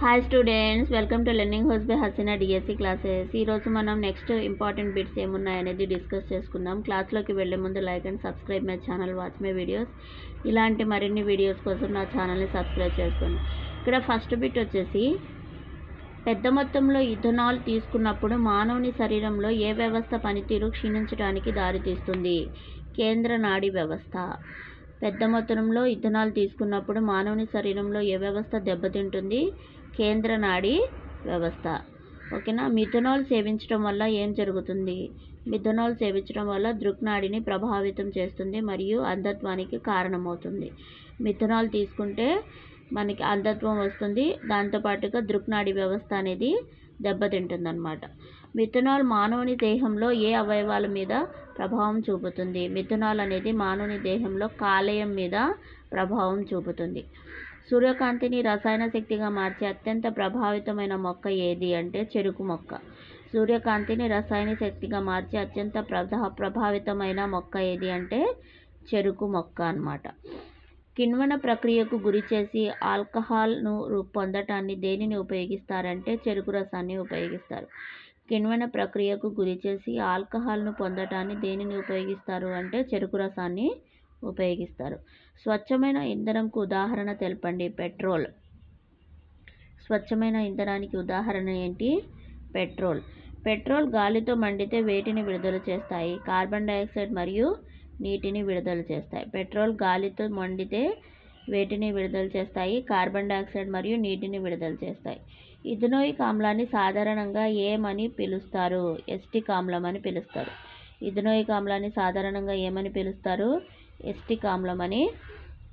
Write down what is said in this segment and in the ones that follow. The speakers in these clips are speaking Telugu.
Hi students, welcome to learning house by Haseena DSC classes. ఈరోజు మనం నెక్స్ట్ ఇంపార్టెంట్ బిట్స్ ఏమున్నాయనేది డిస్కస్ చేసుకుందాం. క్లాస్లోకి వెళ్ళే ముందు like and subscribe my channel, watch my videos. ఇలాంటి మరిన్ని వీడియోస్ కోసం నా ఛానల్ని సబ్స్క్రైబ్ చేసుకోండి. ఇక్కడ ఫస్ట్ బిట్ వచ్చేసి, పెద్ద మొత్తంలో ఇథనాల్ తీసుకున్నప్పుడు మానవుని శరీరంలో ఏ వ్యవస్థ పనితీరు క్షీణించడానికి దారితీస్తుంది? కేంద్ర నాడీ వ్యవస్థ. పెద్ద మొత్తంలో ఇథనాల్ తీసుకున్నప్పుడు మానవుని శరీరంలో ఏ వ్యవస్థ దెబ్బతింటుంది? కేంద్ర నాడీ వ్యవస్థ. ఓకేనా. మిథనాల్ సేవించడం వల్ల ఏం జరుగుతుంది? మిథనాల్ సేవించడం వల్ల దృక్నాడిని ప్రభావితం చేస్తుంది మరియు అంధత్వానికి కారణమవుతుంది. మిథనాల్ తీసుకుంటే మనకి అంధత్వం వస్తుంది, దాంతోపాటుగా దృక్నాడి వ్యవస్థ అనేది దెబ్బతింటుంది అన్నమాట. మిథనాల్ మానవుని దేహంలో ఏ అవయవాల మీద ప్రభావం చూపుతుంది? మిథనాల్ అనేది మానవుని దేహంలో కాలేయం మీద ప్రభావం చూపుతుంది. సూర్యకాంతిని రసాయన శక్తిగా మార్చే అత్యంత ప్రభావితమైన మొక్క ఏది అంటే చెరుకు మొక్క. సూర్యకాంతిని రసాయన శక్తిగా మార్చే అత్యంత ప్రభావితమైన మొక్క ఏది అంటే చెరుకు మొక్క అన్నమాట. కిణ్వన ప్రక్రియకు గురి చేసి ఆల్కహాల్ను పొందటాన్ని దేనిని ఉపయోగిస్తారంటే చెరుకు రసాన్ని ఉపయోగిస్తారు. కిణ్వన ప్రక్రియకు గురి చేసి ఆల్కహాల్ను పొందటాన్ని దేనిని ఉపయోగిస్తారు అంటే చెరుకు రసాన్ని ఉపయోగిస్తారు. స్వచ్ఛమైన ఇంధనంకు ఉదాహరణ తెలపండి. పెట్రోల్. స్వచ్ఛమైన ఇంధనానికి ఉదాహరణ ఏంటి? పెట్రోల్. పెట్రోల్ గాలితో మండితే వేటిని విడుదల చేస్తాయి? కార్బన్ డైఆక్సైడ్ మరియు నీటిని విడుదల చేస్తాయి. పెట్రోల్ గాలితో మండితే వేటిని విడుదల చేస్తాయి? కార్బన్ డైఆక్సైడ్ మరియు నీటిని విడుదల చేస్తాయి. ఇథనోయిక్ ఆమ్లాన్ని సాధారణంగా ఏమని పిలుస్తారు? ఎస్టిక్ ఆమ్లం అని పిలుస్తారు. ఇథనోయిక్ ఆమ్లాన్ని సాధారణంగా ఏమని పిలుస్తారు? ఎస్టిక్ ఆమ్లం అని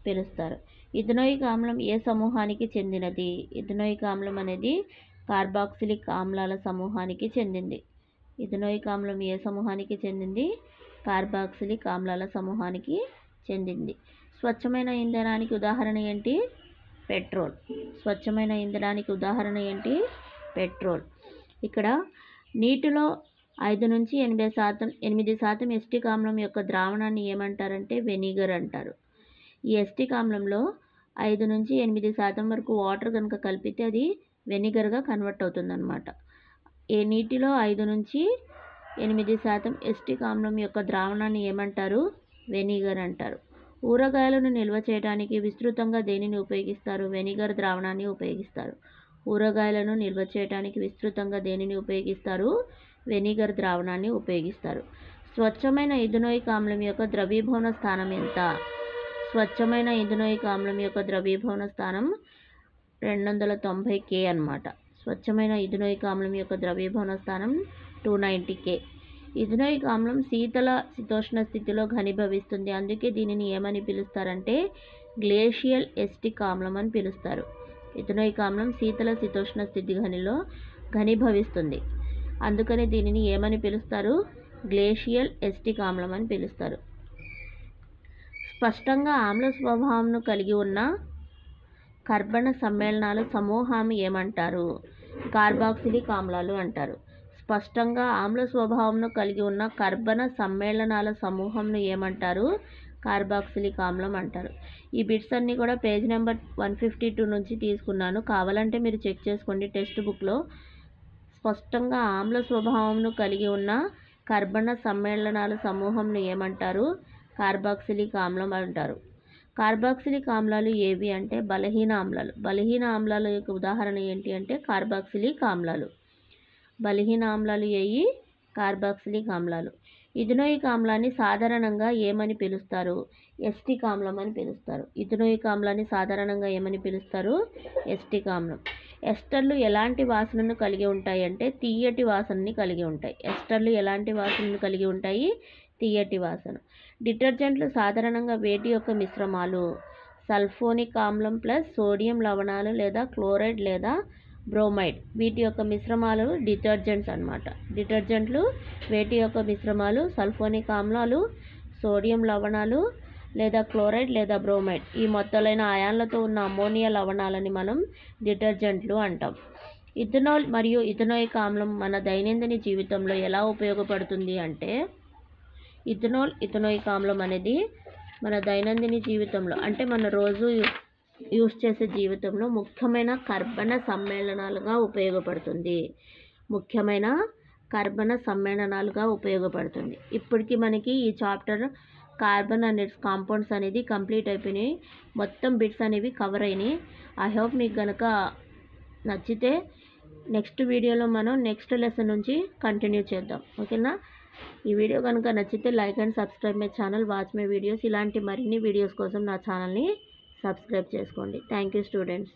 పిలుస్తారు. ఇథనోయిక్ ఆమ్లం ఏ సమూహానికి చెందినది? ఇథనోయిక్ ఆమ్లం అనేది కార్బాక్సిలిక్ ఆమ్లాల సమూహానికి చెందింది. ఇథనోయిక్ ఆమ్లం ఏ సమూహానికి చెందింది? కార్బాక్సిలిక్ ఆమ్లాల సమూహానికి చెందింది. స్వచ్ఛమైన ఇంధనానికి ఉదాహరణ ఏంటి? పెట్రోల్. స్వచ్ఛమైన ఇంధనానికి ఉదాహరణ ఏంటి? పెట్రోల్. ఇక్కడ నీటిలో 5 నుంచి 8% ఎస్టిక్ ఆమ్లం యొక్క ద్రావణాన్ని ఏమంటారంటే వెనిగర్ అంటారు. ఈ ఎస్టిక్ ఆమ్లంలో 5 నుంచి 8% వరకు వాటర్ కనుక కలిపితే అది వెనిగర్గా కన్వర్ట్ అవుతుందన్నమాట. ఏ నీటిలో 5 నుంచి 8% ఎస్టిక్ ఆమ్లం యొక్క ద్రావణాన్ని ఏమంటారు? వెనిగర్ అంటారు. ఊరగాయలను నిల్వ చేయడానికి విస్తృతంగా దేనిని ఉపయోగిస్తారు? వెనిగర్ ద్రావణాన్ని ఉపయోగిస్తారు. ఊరగాయలను నిల్వ చేయడానికి విస్తృతంగా దేనిని ఉపయోగిస్తారు? వెనిగర్ ద్రావణాన్ని ఉపయోగిస్తారు. స్వచ్ఛమైన ఇథనోయిక్ ఆమ్లం యొక్క ద్రవీభవన స్థానం ఎంత? స్వచ్ఛమైన ఇథనోయిక్ ఆమ్లం యొక్క ద్రవీభవన స్థానం 290 K అన్నమాట. స్వచ్ఛమైన ఇథనోయిక్ ఆమ్లం యొక్క ద్రవీభవన స్థానం 290 K. ఇథనోయిక్ ఆమ్లం శీతల శీతోష్ణ స్థితిలో ఘనీభవిస్తుంది, అందుకే దీనిని ఏమని పిలుస్తారంటే గ్లేషియల్ ఎస్టిక్ ఆమ్లం అని పిలుస్తారు. ఇథనోయిక్ ఆమ్లం శీతల శీతోష్ణ స్థితి ఘనీభవిస్తుంది, అందుకని దీనిని ఏమని పిలుస్తారు? గ్లేషియల్ ఎస్టిక్ ఆమ్లం అని పిలుస్తారు. స్పష్టంగా ఆమ్ల స్వభావంను కలిగి ఉన్న కర్బన సమ్మేళనాల సమూహం ఏమంటారు? కార్బాక్సిలిక్ ఆమ్లాలు అంటారు. స్పష్టంగా ఆమ్ల స్వభావంను కలిగి ఉన్న కర్బన సమ్మేళనాల సమూహంను ఏమంటారు? కార్బాక్సిలిక్ ఆమ్లం అంటారు. ఈ బిట్స్ అన్నీ కూడా పేజ్ నెంబర్ 152 నుంచి తీసుకున్నాను, కావాలంటే మీరు చెక్ చేసుకోండి టెక్స్ట్ బుక్లో. స్పష్టంగా ఆమ్ల స్వభావంను కలిగి ఉన్న కర్బన సమ్మేళనాల సమూహంను ఏమంటారు? కార్బాక్సిలిక్ ఆమ్లం అంటారు. కార్బాక్సిలిక్ ఆమ్లాలు ఏవి అంటే బలహీన ఆమ్లాలు. బలహీన ఆమ్లాల యొక్క ఉదాహరణ ఏంటి అంటే కార్బాక్సిలిక్ ఆమ్లాలు. బలహీన ఆమ్లాలు ఏవి? కార్బాక్సిలిక్ ఆమ్లాలు. ఇథనోయిక్ ఆమ్లాన్ని సాధారణంగా ఏమని పిలుస్తారు? ఎస్టిక్ ఆమ్లం అని పిలుస్తారు. ఇథనోయిక్ ఆమ్లాన్ని సాధారణంగా ఏమని పిలుస్తారు? ఎస్టిక్ ఆమ్లం. ఎస్టర్లు ఎలాంటి వాసనను కలిగి ఉంటాయి అంటే తీయటి వాసనని కలిగి ఉంటాయి. ఎస్టర్లు ఎలాంటి వాసనను కలిగి ఉంటాయి? తీయటి వాసన. డిటర్జెంట్లు సాధారణంగా వేటి యొక్క మిశ్రమాలు? సల్ఫోనిక్ ఆమ్లం ప్లస్ సోడియం లవణాలు లేదా క్లోరైడ్ లేదా బ్రోమైడ్, వీటి యొక్క మిశ్రమాలు డిటర్జెంట్స్ అన్నమాట. డిటర్జెంట్లు వేటి యొక్క మిశ్రమాలు? సల్ఫోనిక్ ఆమ్లాలు, సోడియం లవణాలు లేదా క్లోరైడ్ లేదా బ్రోమైడ్, ఈ మొత్తలైన అయాన్లతో ఉన్న అమ్మోనియా లవణాలని మనం డిటర్జెంట్లు అంటాం. ఇథనాల్ మరియు ఇథనోయిక్ ఆమ్లం మన దైనందిన జీవితంలో ఎలా ఉపయోగపడుతుంది అంటే ఇథనాల్ ఇథనోయిక్ ఆమ్లం అనేది మన దైనందిన జీవితంలో అంటే మన రోజు యూస్ చేసే జీవితంలో ముఖ్యమైన కర్బన సమ్మేళనాలుగా ఉపయోగపడుతుంది. ముఖ్యమైన కర్బన సమ్మేళనాలుగా ఉపయోగపడుతుంది. ఇప్పటికి మనకి ఈ chapter carbon and it's compounds అనేది కంప్లీట్ అయిపోయినాయి. మొత్తం బిట్స్ అనేవి కవర్ అయినాయి. ఐ హోప్ మీకు కనుక నచ్చితే నెక్స్ట్ వీడియోలో మనం నెక్స్ట్ లెసన్ నుంచి కంటిన్యూ చేద్దాం. ఓకేనా? ఈ వీడియో కనుక నచ్చితే like and subscribe my channel, watch my videos. ఇలాంటి మరిన్ని వీడియోస్ కోసం నా ఛానల్ని సబ్స్క్రైబ్ చేసుకోండి. Thank you students.